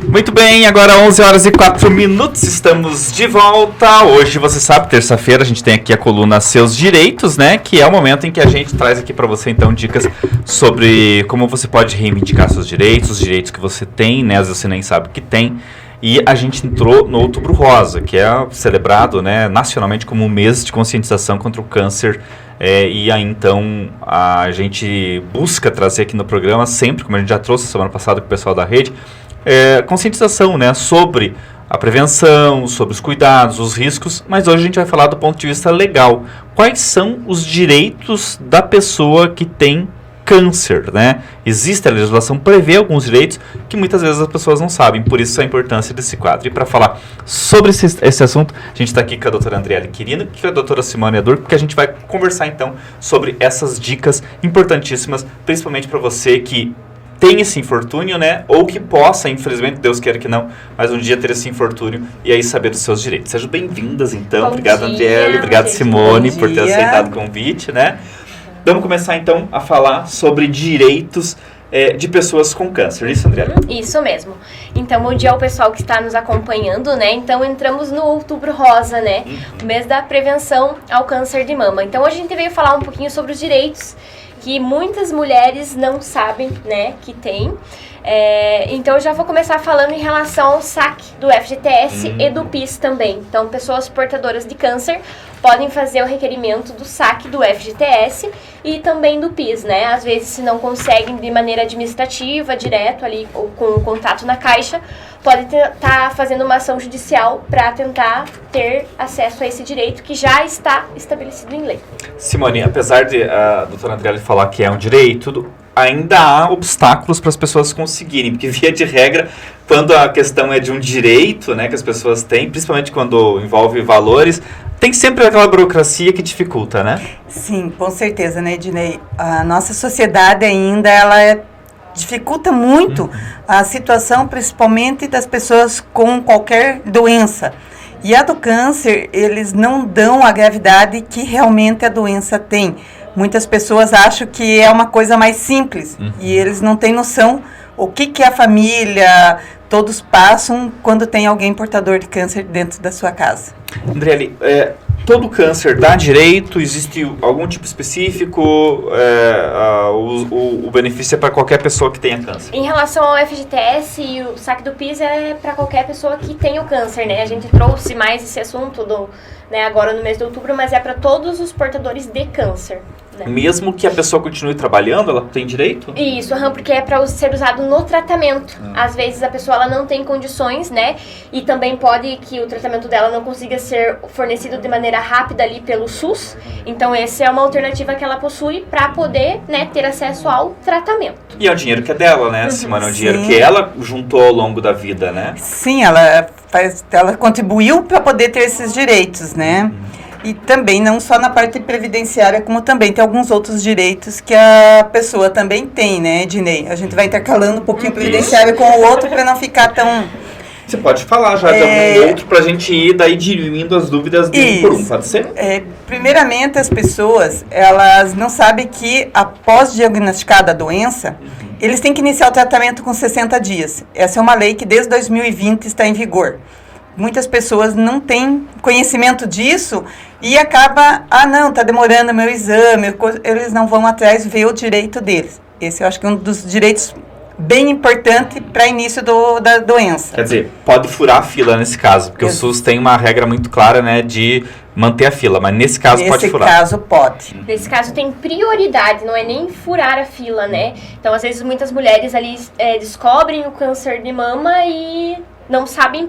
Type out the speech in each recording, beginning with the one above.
Muito bem, agora 11 horas e 4 minutos, estamos de volta. Hoje, você sabe, terça-feira, a gente tem aqui a coluna Seus Direitos, né? Que é o momento em que a gente traz aqui para você, então, dicas sobre como você pode reivindicar seus direitos, os direitos que você tem, né? Às vezes você nem sabe que tem. E a gente entrou no Outubro Rosa, que é celebrado, né, nacionalmente como um mês de conscientização contra o câncer. E aí, então, a gente busca trazer aqui no programa, sempre, como a gente já trouxe semana passada com o pessoal da rede, conscientização, né, sobre a prevenção, sobre os cuidados, os riscos, mas hoje a gente vai falar do ponto de vista legal. Quais são os direitos da pessoa que tem câncer, né? Existe a legislação, prevê alguns direitos que muitas vezes as pessoas não sabem, por isso a importância desse quadro. E para falar sobre esse assunto, a gente está aqui com a doutora Andriele Quirino e com a doutora Simone Ador, porque a gente vai conversar então sobre essas dicas importantíssimas, principalmente para você que tem esse infortúnio, né? Ou que possa, infelizmente, Deus queira que não, mas um dia ter esse infortúnio e aí saber dos seus direitos. Sejam bem-vindas, então. Obrigado, Andriele. Obrigado, Simone, por ter aceitado o convite, né? Vamos começar, então, a falar sobre direitos de pessoas com câncer. Isso, Andriele? Isso mesmo. Então, bom dia ao pessoal que está nos acompanhando, né? Então, entramos no Outubro Rosa, né? O mês da prevenção ao câncer de mama. Então, hoje a gente veio falar um pouquinho sobre os direitos que muitas mulheres não sabem, né, que tem. Então, eu já vou começar falando em relação ao saque do FGTS e do PIS também. Então, pessoas portadoras de câncer podem fazer o requerimento do saque do FGTS e também do PIS, né? Às vezes, se não conseguem de maneira administrativa, direto ali, ou com o contato na Caixa, pode estar fazendo uma ação judicial para tentar ter acesso a esse direito que já está estabelecido em lei. Simone, apesar de a doutora Andriele falar que é um direito, ainda há obstáculos para as pessoas conseguirem, porque via de regra, quando a questão é de um direito, né, que as pessoas têm, principalmente quando envolve valores, tem sempre aquela burocracia que dificulta, né? Sim, com certeza, né, Ednei? A nossa sociedade ainda, dificulta muito a situação, principalmente das pessoas com qualquer doença. E a do câncer, eles não dão a gravidade que realmente a doença tem. Muitas pessoas acham que é uma coisa mais simples e eles não têm noção o que a família, todos passam quando tem alguém portador de câncer dentro da sua casa. Andriele, todo câncer dá direito? Existe algum tipo específico? O benefício é para qualquer pessoa que tenha câncer? Em relação ao FGTS e o saque do PIS é para qualquer pessoa que tem o câncer, né? A gente trouxe mais esse assunto agora no mês de outubro, mas é para todos os portadores de câncer. Né? Mesmo que a pessoa continue trabalhando, ela tem direito? Isso, porque é para ser usado no tratamento. Às vezes a pessoa ela não tem condições, né? E também pode que o tratamento dela não consiga ser fornecido de maneira rápida ali pelo SUS. Então essa é uma alternativa que ela possui para poder, né, ter acesso ao tratamento. E é o dinheiro que é dela, né, Simone? É o dinheiro que ela juntou ao longo da vida, né? Sim, ela contribuiu para poder ter esses direitos, né? E também, não só na parte previdenciária, como também tem alguns outros direitos que a pessoa também tem, né, Ednei? A gente vai intercalando um pouquinho o previdenciário com o outro para não ficar tão... Você pode falar já de algum outro para a gente ir daí diminuindo as dúvidas de um por um, pode ser? Primeiramente, as pessoas, elas não sabem que após diagnosticada a doença, eles têm que iniciar o tratamento com 60 dias. Essa é uma lei que desde 2020 está em vigor. Muitas pessoas não têm conhecimento disso e acaba, não, está demorando meu exame, eles não vão atrás ver o direito deles. Esse eu acho que é um dos direitos bem importante para início da doença. Quer dizer, pode furar a fila nesse caso, porque o SUS tem uma regra muito clara, né, de manter a fila, mas nesse caso pode furar. Nesse caso pode. Nesse caso tem prioridade, não é nem furar a fila, né? Então, às vezes, muitas mulheres ali descobrem o câncer de mama e não sabem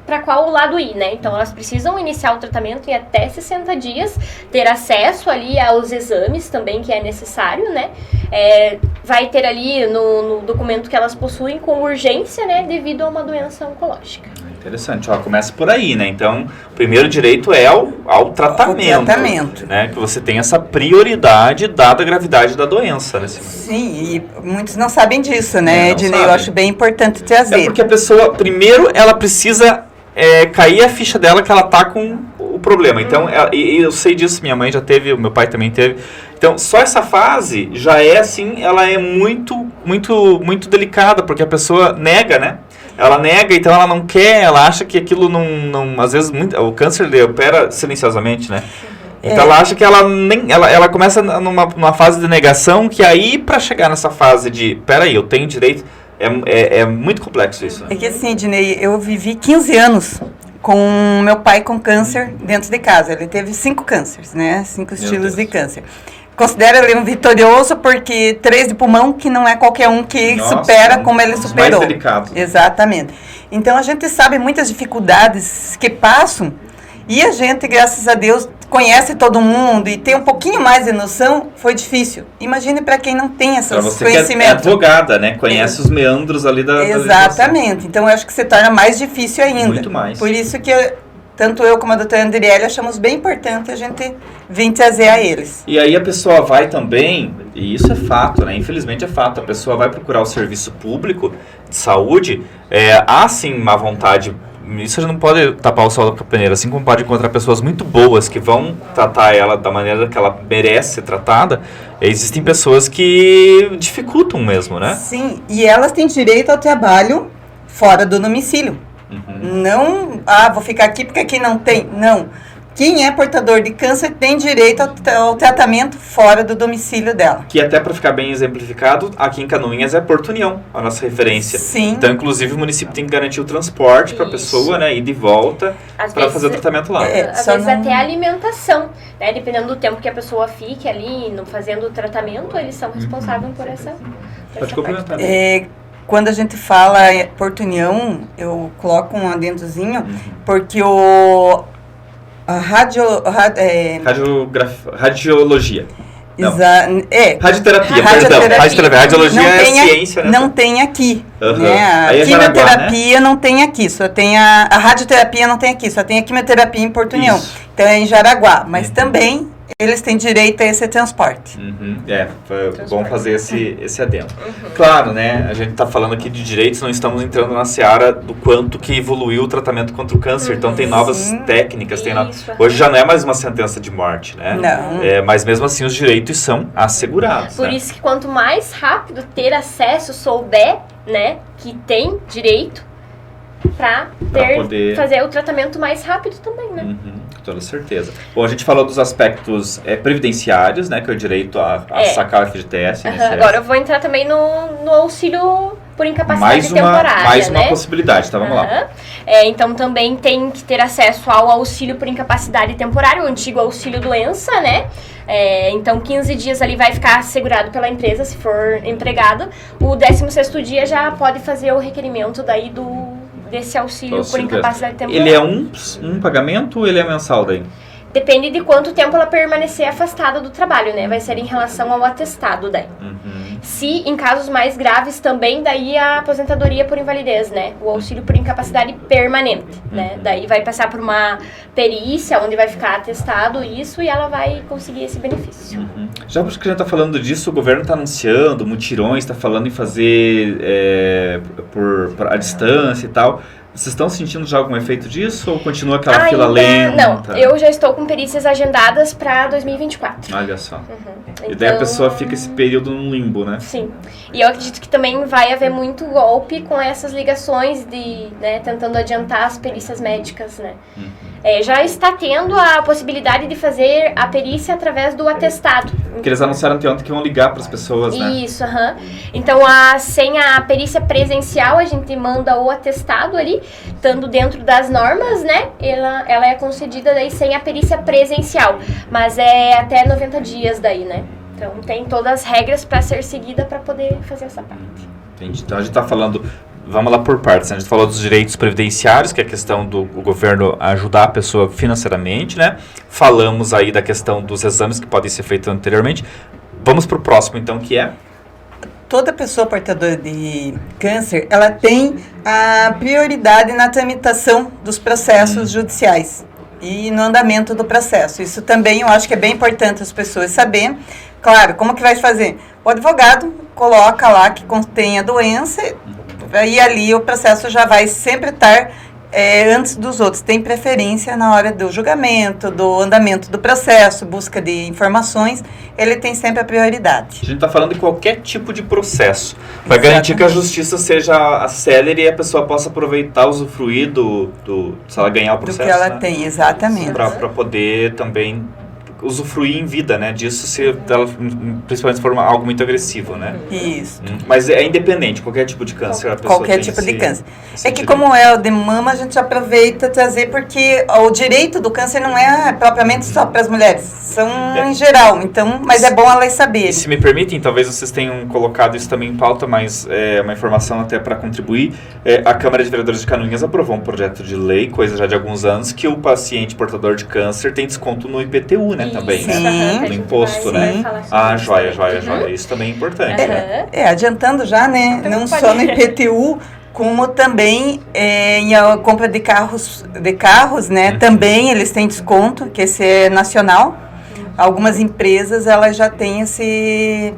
para qual lado ir, né? Então, elas precisam iniciar o tratamento em até 60 dias, ter acesso ali aos exames também, que é necessário, né? Vai ter ali no documento que elas possuem com urgência, né? Devido a uma doença oncológica. Interessante, começa por aí, né? Então, o primeiro direito é ao tratamento. O tratamento. Né? Que você tem essa prioridade dada a gravidade da doença, né? Sim, e muitos não sabem disso, né, Ednei? Eu acho bem importante trazer. Porque a pessoa, primeiro, ela precisa cair a ficha dela que ela tá com o problema. Então, eu sei disso, minha mãe já teve, o meu pai também teve. Então, só essa fase já é assim, ela é muito, muito, muito delicada, porque a pessoa nega, né? ela nega, então ela não quer, ela acha que aquilo não às vezes, o câncer ele opera silenciosamente, né? Então ela acha que ela começa numa fase de negação, que aí para chegar nessa fase de, peraí, eu tenho direito, é muito complexo isso. Né? É que assim, Dinei, eu vivi 15 anos com meu pai com câncer dentro de casa. Ele teve 5 cânceres, né? 5 estilos de câncer. Considero ele um vitorioso porque 3 de pulmão, que não é qualquer um que supera como ele superou. Mais delicado. Exatamente. Então a gente sabe muitas dificuldades que passam e a gente, graças a Deus, conhece todo mundo e tem um pouquinho mais de noção, foi difícil. Imagine para quem não tem esses conhecimentos. Você que é advogada, né? Conhece os meandros ali da Exatamente. Então eu acho que se torna mais difícil ainda. Muito mais. Por isso que tanto eu como a doutora Andriele achamos bem importante a gente vir trazer a eles. E aí a pessoa vai também, e isso é fato, né? Infelizmente é fato, a pessoa vai procurar o serviço público de saúde, há sim má vontade. Isso a gente não pode tapar o sol da peneira, assim como pode encontrar pessoas muito boas que vão tratar ela da maneira que ela merece ser tratada, existem pessoas que dificultam mesmo, né? Sim, e elas têm direito ao trabalho fora do domicílio. Não, vou ficar aqui porque aqui não tem. Não. Quem é portador de câncer tem direito ao tratamento fora do domicílio dela. Que até para ficar bem exemplificado, aqui em Canoinhas é Porto União, a nossa referência. Sim. Então, inclusive, o município tem que garantir o transporte para a pessoa, né, ir de volta para fazer o tratamento lá. Às vezes até a alimentação, né, dependendo do tempo que a pessoa fique ali fazendo o tratamento, eles são responsáveis por essa Pode complementar. Quando a gente fala Porto União, eu coloco um adendozinho, porque radiologia. Radioterapia, Radiologia é ciência, né? Não tem aqui. Né? A Aí quimioterapia, né? não tem aqui, só tem a radioterapia não tem aqui, só tem a quimioterapia em Porto União. Então é em Jaraguá, mas também eles têm direito a esse transporte. Foi bom fazer esse adendo. Claro, né, a gente está falando aqui de direitos, não estamos entrando na seara do quanto que evoluiu o tratamento contra o câncer, então tem novas técnicas, hoje já não é mais uma sentença de morte, né? Não. Mas mesmo assim os direitos são assegurados. Por isso que quanto mais rápido ter acesso, souber, né, que tem direito, para poder fazer o tratamento mais rápido também, né? Com toda certeza. Bom, a gente falou dos aspectos previdenciários, né? Que é o direito a sacar o FGTS. Agora eu vou entrar também no auxílio por incapacidade temporária, mais uma possibilidade, tá? Vamos lá. Então também tem que ter acesso ao auxílio por incapacidade temporária, o antigo auxílio doença, né? Então 15 dias ali vai ficar assegurado pela empresa, se for empregado. O 16º dia já pode fazer o requerimento daí desse auxílio por incapacidade temporária. Ele é um pagamento ou ele é mensal daí? Depende de quanto tempo ela permanecer afastada do trabalho, né? Vai ser em relação ao atestado daí. Se em casos mais graves também, daí a aposentadoria por invalidez, né? O auxílio por incapacidade permanente, né? Daí vai passar por uma perícia, onde vai ficar atestado isso e ela vai conseguir esse benefício. Já porque a gente está falando disso, o governo está anunciando mutirões, está falando em fazer por a distância e tal. Vocês estão sentindo já algum efeito disso ou continua aquela fila lenta? Não, eu já estou com perícias agendadas para 2024. Olha só. E daí a pessoa fica esse período num limbo, né? Sim. E eu acredito que também vai haver muito golpe com essas ligações tentando adiantar as perícias médicas, né? Já está tendo a possibilidade de fazer a perícia através do atestado. Porque eles anunciaram ontem que vão ligar para as pessoas, né? Isso, Então, sem a perícia presencial, a gente manda o atestado ali, estando dentro das normas, né? Ela é concedida daí sem a perícia presencial, mas é até 90 dias daí, né? Então, tem todas as regras para ser seguida para poder fazer essa parte. Entendi. Então, a gente está falando... Vamos lá por partes, né? A gente falou dos direitos previdenciários, que é a questão do governo ajudar a pessoa financeiramente, né? Falamos aí da questão dos exames que podem ser feitos anteriormente. Vamos para o próximo, então, que é? Toda pessoa portadora de câncer, ela tem a prioridade na tramitação dos processos judiciais e no andamento do processo. Isso também eu acho que é bem importante as pessoas saberem. Claro, como que vai fazer? O advogado coloca lá que contém a doença e ali o processo já vai sempre estar antes dos outros, tem preferência na hora do julgamento, do andamento do processo, busca de informações, ele tem sempre a prioridade. A gente está falando de qualquer tipo de processo, para garantir que a justiça seja célere e a pessoa possa aproveitar, usufruir se ela ganhar o processo. Do que ela né? tem, exatamente. Para poder também usufruir em vida, né? Disso, se ela, principalmente se for algo muito agressivo, né? Isso. Mas é independente, qualquer tipo de câncer. A pessoa Qualquer tem tipo de esse- câncer. esse É que direito. como é o de mama, a gente aproveita trazer porque o direito do câncer não é propriamente só para as mulheres, são em geral. Então, mas é bom elas E saberem. se me permitem, talvez vocês tenham colocado isso também em pauta, mas é uma informação até para contribuir. A Câmara de Vereadores de Canoinhas aprovou um projeto de lei, coisa já de alguns anos, que o paciente portador de câncer tem desconto no IPTU, né? Também, Isso, né? Sim. aham, que a No gente imposto, vai né? falar sobre Ah, isso joia, também. joia. Isso também é importante, né? Aham. Adiantando já, né? Então, Não pode- só no IPTU, como também em a compra de carros, né? Também eles têm desconto, que esse é nacional. Algumas empresas, elas já têm esse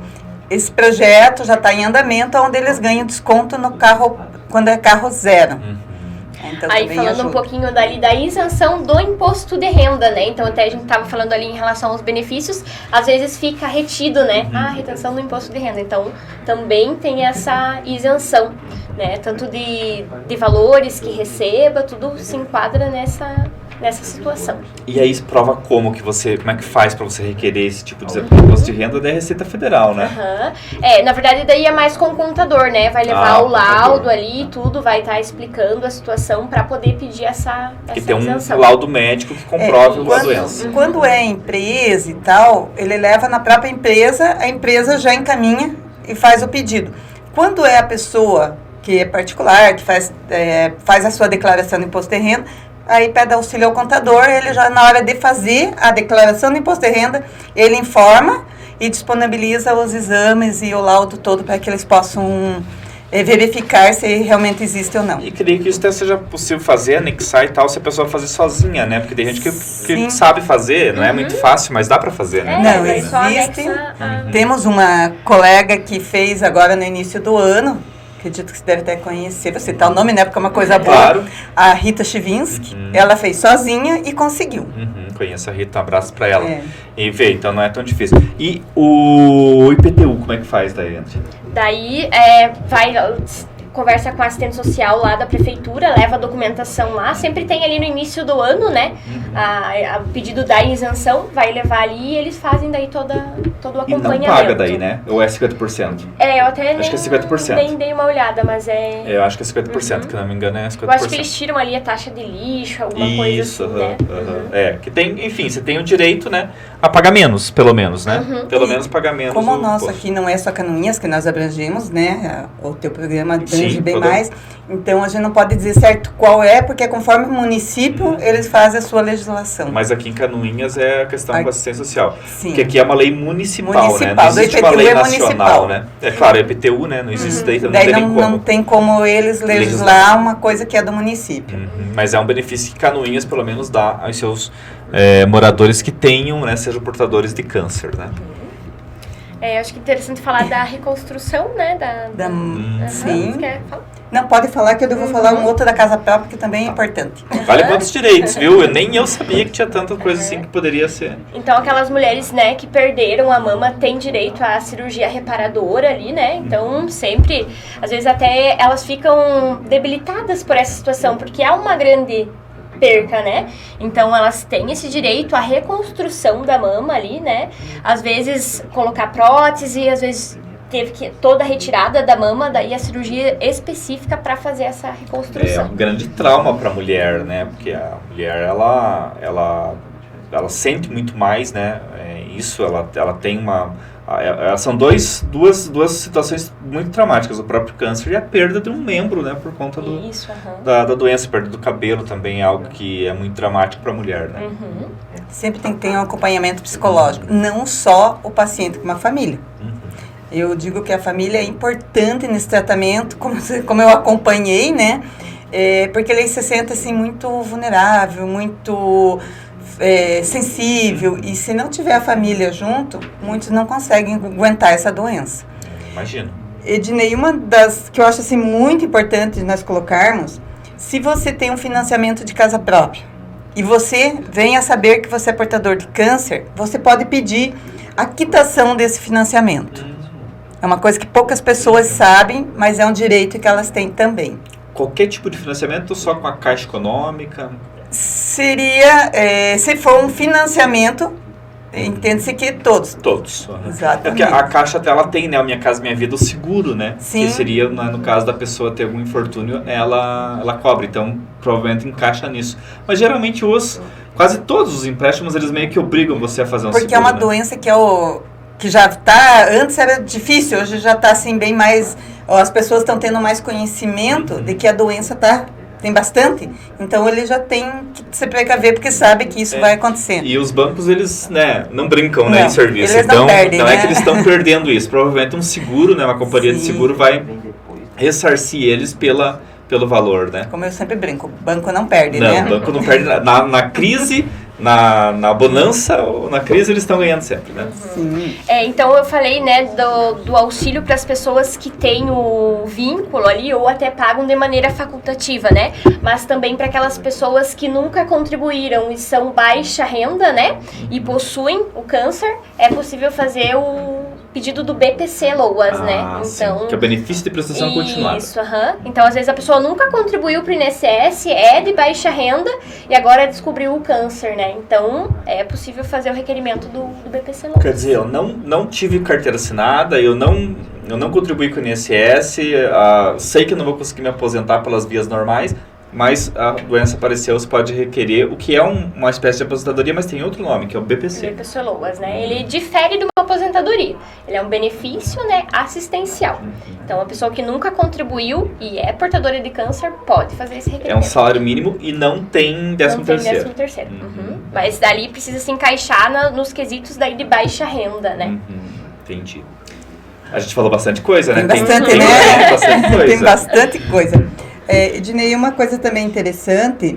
projeto, já está em andamento, onde eles ganham desconto no carro, quando é carro zero. Então, Aí também falando um ajuda. pouquinho dali da isenção do imposto de renda, né? Então até a gente tava falando ali em relação aos benefícios, às vezes fica retido, né? Retenção do imposto de renda. Então também tem essa isenção, né? Tanto de valores que receba, tudo se enquadra nessa situação. E aí prova como é que faz para você requerer esse tipo de imposto de renda da Receita Federal, né? Aham. Na verdade daí é mais com o contador, né? Vai levar Ah, o o laudo contador. ali, tudo, vai estar explicando a situação para poder pedir essa Que tem um isenção. laudo médico que comprove a quando, doença. Quando é empresa e tal, ele leva na própria empresa, a empresa já encaminha e faz o pedido. Quando é a pessoa que é particular, que faz a sua declaração de imposto de renda, aí pede auxílio ao contador, ele já na hora de fazer a declaração do imposto de renda, ele informa e disponibiliza os exames e o laudo todo para que eles possam verificar se realmente existe ou não. E creio que isso até seja possível fazer, anexar e tal, se a pessoa fazer sozinha, né? Porque tem gente que Sim. sabe fazer, não é muito fácil, mas dá pra fazer, né? Não, daí só existe. anexa a- Temos uma colega que fez agora no início do ano, acredito que você deve até conhecer, vou citar o nome, né, porque é uma coisa boa. Claro. A Rita Chivinsky, ela fez sozinha e conseguiu. Conheço a Rita, um abraço pra ela. É. E vê, então não é tão difícil. E o IPTU, como é que faz daí, André? Daí vai, conversa com a assistente social lá da prefeitura, leva a documentação lá, sempre tem ali no início do ano, né, o pedido da isenção, vai levar ali e eles fazem daí todo o E acompanhamento. não paga daí, né? Ou é 50%? Eu até Acho que é 50%. nem dei uma olhada, mas Eu acho que é 50%, que não me engano é 50%. eu acho que eles tiram ali a taxa de lixo, alguma coisa Isso, assim, né? que tem, enfim, você tem o direito, né, a pagar menos, pelo menos, né? Pelo menos pagar menos. Como o o nosso imposto. aqui não é só Canoinhas, que nós abrangemos, né? O teu programa abrange Sim, bem podemos. mais. Então, a gente não pode dizer certo qual é, porque conforme o município, eles fazem a sua legislação. Mas aqui em Canoinhas é a questão com assistência social. Sim. Porque aqui é uma lei municipal, né? Municipal, Não existe do uma IPTU lei é nacional, municipal. né? É claro, é IPTU, né? Não existe daí, não Daí tem nem não como. tem como eles legislar uma coisa que é do município. Mas é um benefício que Canoinhas, pelo menos, dá aos seus moradores que tenham, né? Sejam portadores de câncer, né? Acho que é interessante falar da reconstrução, né? Sim. Você quer falar? Não, pode falar que eu vou falar um outro da casa própria, que também é importante. Vale quantos direitos, viu? Nem eu sabia que tinha tanta coisa assim que poderia ser. Então, aquelas mulheres, né, que perderam a mama têm direito à cirurgia reparadora ali, né? Então, sempre, às vezes até elas ficam debilitadas por essa situação, porque é uma grande perca, né? Então, elas têm esse direito à reconstrução da mama ali, né? Às vezes, colocar prótese, às vezes teve que toda a retirada da mama, daí a cirurgia específica para fazer essa É reconstrução. um grande trauma para a mulher, né? Porque a mulher, ela sente muito mais, né? Ela tem são duas situações muito traumáticas. O próprio câncer e a perda de um membro, né? Por conta Isso, da doença. A perda do cabelo também é algo que é muito dramático para a mulher, né? Sempre tem que ter um acompanhamento psicológico. Não só o paciente, como a família. Eu digo que a família é importante nesse tratamento, como eu acompanhei, né? Porque ele se sente assim muito vulnerável, muito sensível. E se não tiver a família junto, muitos não conseguem aguentar essa doença. Imagino. Ednei, uma das que eu acho assim muito importante nós colocarmos Se você tem um financiamento de casa própria e você vem a saber que você é portador de câncer, você pode pedir a quitação desse financiamento. É uma coisa que poucas pessoas sabem, mas é um direito que elas têm também. Qualquer tipo de financiamento, só com a Caixa Econômica? Seria, se for um financiamento, entende-se que todos. Todos. Exatamente. É porque a Caixa até ela tem, né, o Minha Casa Minha Vida, o seguro, né? Sim. Que seria, no caso da pessoa ter algum infortúnio, ela cobre. Então, provavelmente encaixa nisso. Mas geralmente quase todos os empréstimos, eles meio que obrigam você a fazer um seguro. Porque é uma doença que já está, antes era difícil, hoje já está assim bem mais, as pessoas estão tendo mais conhecimento de que a doença tem bastante, então ele já tem que se precaver porque sabe que isso vai acontecer. E os bancos, eles, né, não brincam, né, em serviço. Eles então, não perdem, não né? é que eles estão perdendo isso. Provavelmente um seguro, né, uma companhia de seguro vai ressarcir eles pelo valor, né? Como eu sempre brinco, o banco não perde, não, né? Não, o banco não perde. Na crise, na bonança ou na crise, eles estão ganhando sempre, né? Sim. Então eu falei, né, do auxílio para as pessoas que têm o vínculo ali ou até pagam de maneira facultativa, né? Mas também para aquelas pessoas que nunca contribuíram e são baixa renda, né? E possuem o câncer, é possível fazer o pedido do BPC Loas, né? Então, sim, que é o benefício de prestação continuada. Isso, Então, às vezes a pessoa nunca contribuiu para o INSS, é de baixa renda e agora descobriu o câncer, né? Então, é possível fazer o requerimento do BPC Loas. Quer dizer, eu não tive carteira assinada, eu não contribuí com o INSS, sei que eu não vou conseguir me aposentar pelas vias normais, mas a doença apareceu, você pode requerer, o que é uma espécie de aposentadoria, mas tem outro nome, que é o BPC. BPC Loas, né? Ele difere de uma aposentadoria. Ele é um benefício, né, assistencial. Então, a pessoa que nunca contribuiu e é portadora de câncer pode fazer esse requerimento. É um salário mínimo e não tem 13º. Não tem 13º. Mas dali precisa se encaixar nos quesitos daí de baixa renda, né? Entendi. A gente falou bastante coisa, né? Tem bastante, né? Bastante coisa. Tem bastante coisa. Ednei, uma coisa também interessante,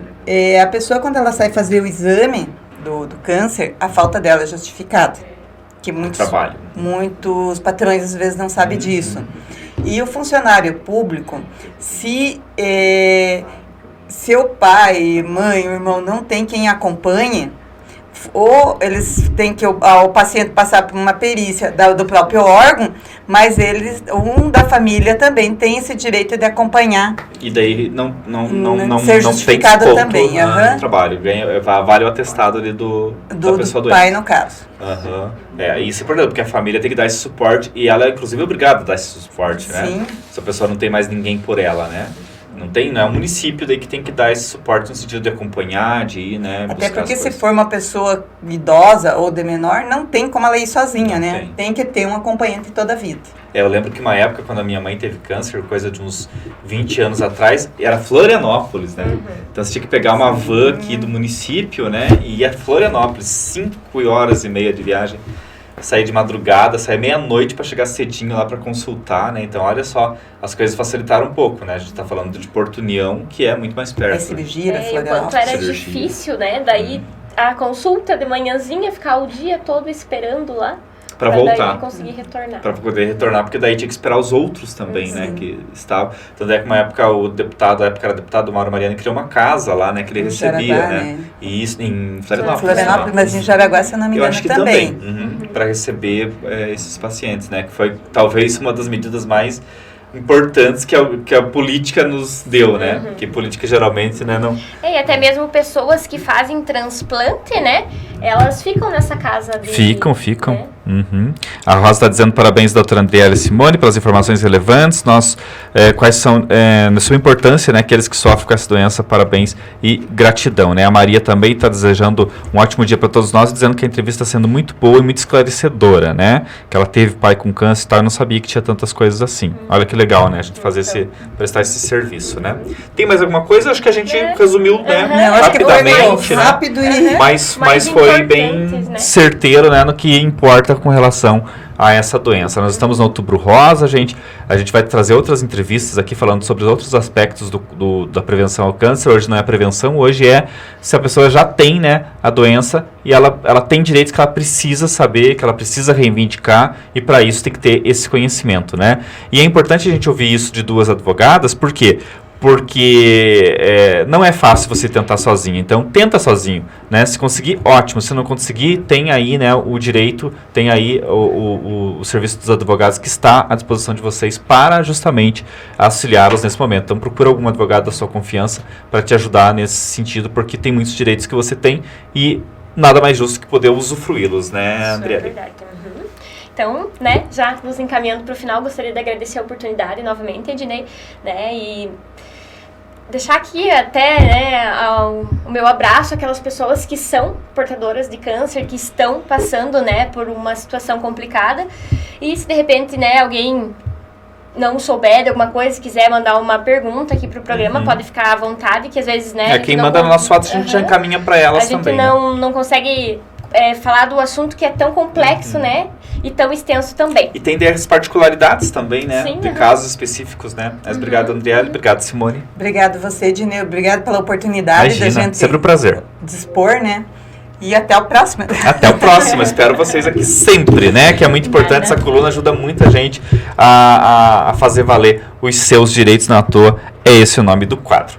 a pessoa quando ela sai fazer o exame do câncer, a falta dela é justificada. Que muitos patrões às vezes não sabem disso. E o funcionário público, se seu pai, mãe, o irmão não tem quem acompanhe, ou eles têm que o paciente passar por uma perícia do próprio órgão, mas um da família também tem esse direito de acompanhar. E daí não ser justificado tem também, no trabalho. Vale o atestado ali da pessoa doente. Do pai, no caso. Isso é importante, porque a família tem que dar esse suporte, e ela é inclusive obrigada a dar esse suporte, né? Sim. Se a pessoa não tem mais ninguém por ela, né? Não é o município daí que tem que dar esse suporte no sentido de acompanhar, de ir, né? Até porque se for uma pessoa idosa ou de menor, não tem como ela ir sozinha, né? Tem que ter um acompanhante toda a vida. Eu lembro que uma época, quando a minha mãe teve câncer, coisa de uns 20 anos atrás, era Florianópolis, né? Então você tinha que pegar uma van aqui do município, né? E ir a Florianópolis, 5h30 de viagem. Sair de madrugada, sair meia-noite para chegar cedinho lá para consultar, né? Então, olha só, as coisas facilitaram um pouco, né? A gente tá falando de Porto União, que é muito mais perto. Cirurgia, enquanto era difícil, né? Daí a consulta de manhãzinha, ficar o dia todo esperando lá. Para voltar. Daí conseguir retornar. Para poder retornar, porque daí tinha que esperar os outros também, né? Que estavam. Tanto é que uma época o deputado, era deputado Mauro Mariani, criou uma casa lá, né? Que ele recebia, Jaraguá, né? E isso em Florianópolis. Florianópolis, mas em Jaraguá, se eu não me engano, eu acho que também. Para receber esses pacientes, né? Que foi talvez uma das medidas mais importantes que a política nos deu, né? Que política geralmente, né, não... E até mesmo pessoas que fazem transplante, né? Elas ficam nessa casa de... Ficam. Né? A Rosa está dizendo parabéns, doutora Andriele Simone, pelas informações relevantes. Quais são, na sua importância, né, aqueles que sofrem com essa doença, parabéns e gratidão, né? A Maria também está desejando um ótimo dia para todos nós, dizendo que a entrevista está sendo muito boa e muito esclarecedora, né? Que ela teve pai com câncer e tal, e não sabia que tinha tantas coisas assim. Olha que legal, né? A gente prestar esse serviço, né? Tem mais alguma coisa? Acho que a gente resumiu, né? Não, acho que foi rápido e... Mas foi bem certeiro, né, no que importa com relação a essa doença. Nós estamos no Outubro Rosa, a gente vai trazer outras entrevistas aqui falando sobre outros aspectos da prevenção ao câncer. Hoje não é prevenção, hoje é se a pessoa já tem, né, a doença e ela tem direitos que ela precisa saber, que ela precisa reivindicar, e para isso tem que ter esse conhecimento, né? E é importante a gente ouvir isso de duas advogadas, porque porque não é fácil você tentar sozinho. Então, tenta sozinho, né? Se conseguir, ótimo. Se não conseguir, tem aí, né, o direito, tem aí o serviço dos advogados que está à disposição de vocês para justamente auxiliá-los nesse momento. Então, procura algum advogado da sua confiança para te ajudar nesse sentido, porque tem muitos direitos que você tem e nada mais justo que poder usufruí-los, né, Andriele? Isso é verdade. Uhum. Então, né, já nos encaminhando para o final, gostaria de agradecer a oportunidade novamente, Ednei, né, e deixar aqui até, né, o meu abraço àquelas pessoas que são portadoras de câncer, que estão passando, né, por uma situação complicada, e se de repente, né, alguém não souber de alguma coisa, quiser mandar uma pergunta aqui pro programa, pode ficar à vontade, que às vezes, né... Quem manda no nosso WhatsApp, a gente já encaminha para elas também. A gente não consegue falar do assunto que é tão complexo, né? E tão extenso também. E tem as particularidades também, né? Sim, de casos específicos, né? Mas obrigado, Andriele. Obrigado, Simone. Obrigado você, Ednei. Obrigado pela oportunidade da gente sempre um prazer. dispor, né? E até o próximo. Até o próximo. Espero vocês aqui sempre, né? Que é muito importante. Essa coluna ajuda muita gente a fazer valer os seus direitos, não à toa. É esse o nome do quadro.